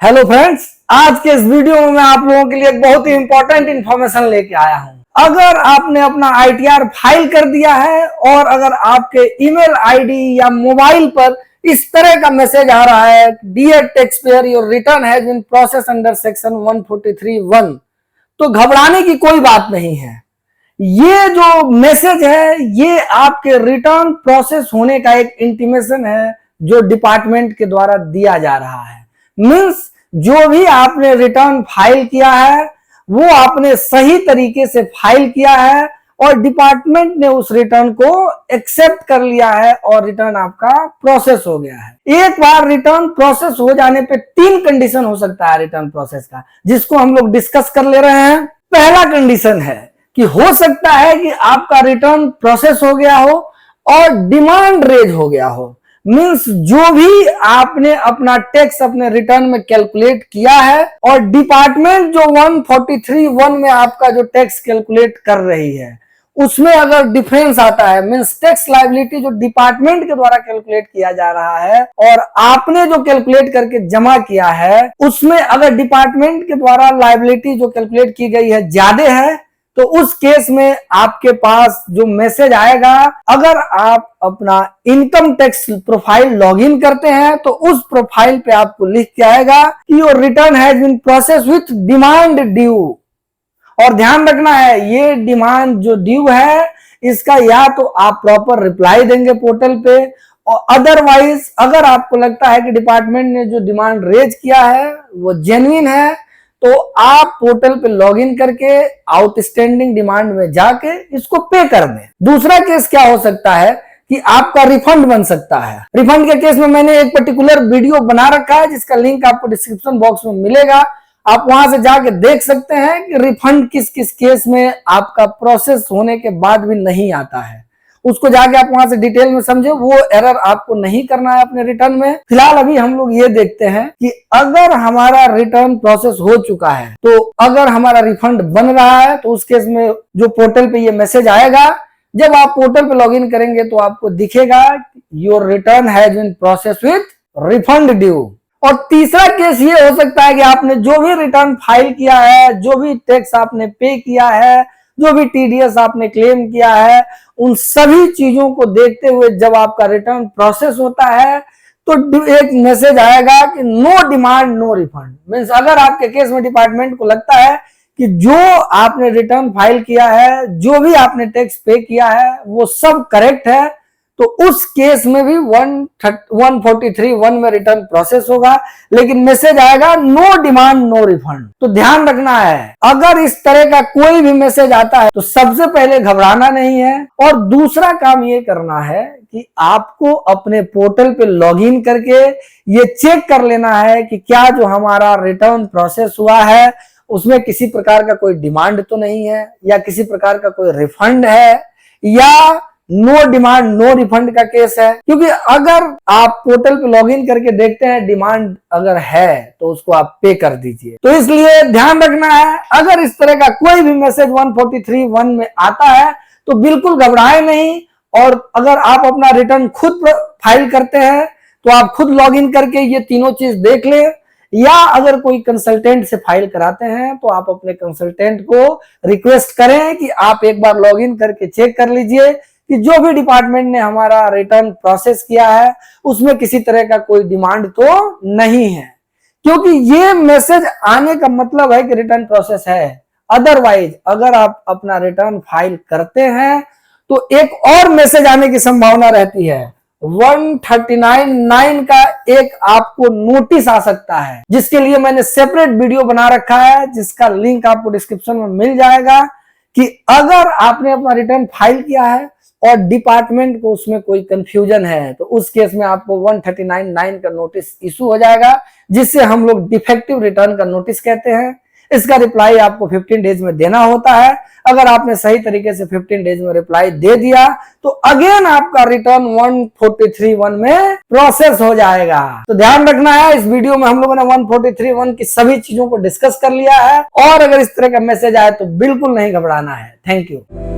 Hello friends, आज के इस वीडियो में मैं आप लोगों के लिए एक बहुत ही इंपॉर्टेंट इंफॉर्मेशन लेके आया हूं। अगर आपने अपना आईटीआर फाइल कर दिया है और अगर आपके ईमेल आईडी या मोबाइल पर इस तरह का मैसेज आ रहा है, dear tax payer your return has been processed under section 143(1), तो घबराने की कोई बात नहीं है। ये जो मैसेज है ये आपके रिटर्न प्रोसेस होने का एक इंटीमेशन है जो डिपार्टमेंट के द्वारा दिया जा रहा है। मीन्स जो भी आपने रिटर्न फाइल किया है वो आपने सही तरीके से फाइल किया है और डिपार्टमेंट ने उस रिटर्न को एक्सेप्ट कर लिया है और रिटर्न आपका प्रोसेस हो गया है। एक बार रिटर्न प्रोसेस हो जाने पे 3 कंडीशन हो सकता है रिटर्न प्रोसेस का, जिसको हम लोग डिस्कस कर ले रहे हैं। पहला कंडीशन है कि हो सकता है कि आपका रिटर्न प्रोसेस हो गया हो और डिमांड रेज हो गया हो। मींस जो भी आपने अपना टैक्स अपने रिटर्न में कैलकुलेट किया है और डिपार्टमेंट जो 143(1) में आपका जो टैक्स कैलकुलेट कर रही है उसमें अगर डिफरेंस आता है, मींस टैक्स लायबिलिटी जो डिपार्टमेंट के द्वारा कैलकुलेट किया जा रहा है और आपने जो कैलकुलेट करके जमा किया है उसमें अगर डिपार्टमेंट के द्वारा लायबिलिटी जो कैलकुलेट की गई है ज्यादा है, तो उस केस में आपके पास जो मैसेज आएगा, अगर आप अपना इनकम टैक्स प्रोफाइल लॉगिन करते हैं तो उस प्रोफाइल पे आपको लिख के आएगा कि your return has been processed with demand due. और ध्यान रखना है ये डिमांड जो ड्यू है इसका या तो आप प्रॉपर रिप्लाई देंगे पोर्टल पे, और अदरवाइज अगर आपको लगता है कि डिपार्टमेंट ने जो डिमांड रेज किया है वो जेन्युइन है तो आप पोर्टल पे लॉगिन करके आउटस्टैंडिंग डिमांड में जाके इसको पे कर दें। दूसरा केस क्या हो सकता है कि आपका रिफंड बन सकता है। रिफंड के केस में मैंने एक पर्टिकुलर वीडियो बना रखा है जिसका लिंक आपको डिस्क्रिप्शन बॉक्स में मिलेगा, आप वहां से जाके देख सकते हैं कि रिफंड किस किस केस में आपका प्रोसेस होने के बाद भी नहीं आता है। उसको जाके आप वहां से डिटेल में समझे, वो एरर आपको नहीं करना है अपने रिटर्न में। फिलहाल अभी हम लोग ये देखते हैं कि अगर हमारा रिटर्न प्रोसेस हो चुका है तो अगर हमारा रिफंड बन रहा है तो उस केस में जो पोर्टल पे ये मैसेज आएगा, जब आप पोर्टल पे लॉगिन करेंगे तो आपको दिखेगा your return has been processed with refund due. और तीसरा केस ये हो सकता है कि आपने जो भी रिटर्न फाइल किया है, जो भी टैक्स आपने पे किया है, जो भी टीडीएस आपने क्लेम किया है, उन सभी चीजों को देखते हुए जब आपका रिटर्न प्रोसेस होता है तो एक मैसेज आएगा कि no demand no refund. Means अगर आपके केस में डिपार्टमेंट को लगता है कि जो आपने रिटर्न फाइल किया है, जो भी आपने टैक्स पे किया है वो सब करेक्ट है, तो उस केस में भी 143(1) में रिटर्न प्रोसेस होगा, लेकिन मैसेज आएगा नो डिमांड नो रिफंड। तो ध्यान रखना है, अगर इस तरह का कोई भी मैसेज आता है तो सबसे पहले घबराना नहीं है और दूसरा काम ये करना है कि आपको अपने पोर्टल पे लॉगिन करके ये चेक कर लेना है कि क्या जो हमारा रिटर्न प्रोसेस हुआ है उसमें किसी प्रकार का कोई डिमांड तो नहीं है या किसी प्रकार का कोई रिफंड है या नो डिमांड नो रिफंड का केस है। क्योंकि अगर आप पोर्टल पे लॉगिन करके देखते हैं डिमांड अगर है तो उसको आप पे कर दीजिए। तो इसलिए ध्यान रखना है, अगर इस तरह का कोई भी मैसेज 143(1) में आता है तो बिल्कुल घबराए नहीं, और अगर आप अपना रिटर्न खुद फाइल करते हैं तो आप खुद लॉगिन करके ये तीनों चीज देख ले, या अगर कोई कंसल्टेंट से फाइल कराते हैं तो आप अपने कंसल्टेंट को रिक्वेस्ट करें कि आप एक बार लॉगिन करके चेक कर लीजिए कि जो भी डिपार्टमेंट ने हमारा रिटर्न प्रोसेस किया है उसमें किसी तरह का कोई डिमांड तो नहीं है। क्योंकि ये मैसेज आने का मतलब है कि रिटर्न प्रोसेस है। अदरवाइज अगर आप अपना रिटर्न फाइल करते हैं तो एक और मैसेज आने की संभावना रहती है। 139(9) का एक आपको नोटिस आ सकता है, जिसके लिए मैंने सेपरेट वीडियो बना रखा है जिसका लिंक आपको डिस्क्रिप्शन में मिल जाएगा, कि अगर आपने अपना रिटर्न फाइल किया है और डिपार्टमेंट को उसमें कोई कंफ्यूजन है तो उस केस में आपको 139(9) का नोटिस इशू हो जाएगा, जिससे हम लोग डिफेक्टिव रिटर्न का नोटिस कहते हैं। इसका रिप्लाई आपको 15 डेज में देना होता है। अगर आपने सही तरीके से 15 डेज में रिप्लाई दे दिया तो अगेन आपका रिटर्न 143(1) में प्रोसेस हो जाएगा। तो ध्यान रखना है, इस वीडियो में हम लोगों ने 143(1) की सभी चीजों को डिस्कस कर लिया है, और अगर इस तरह का मैसेज आए तो बिल्कुल नहीं घबराना है। Thank you.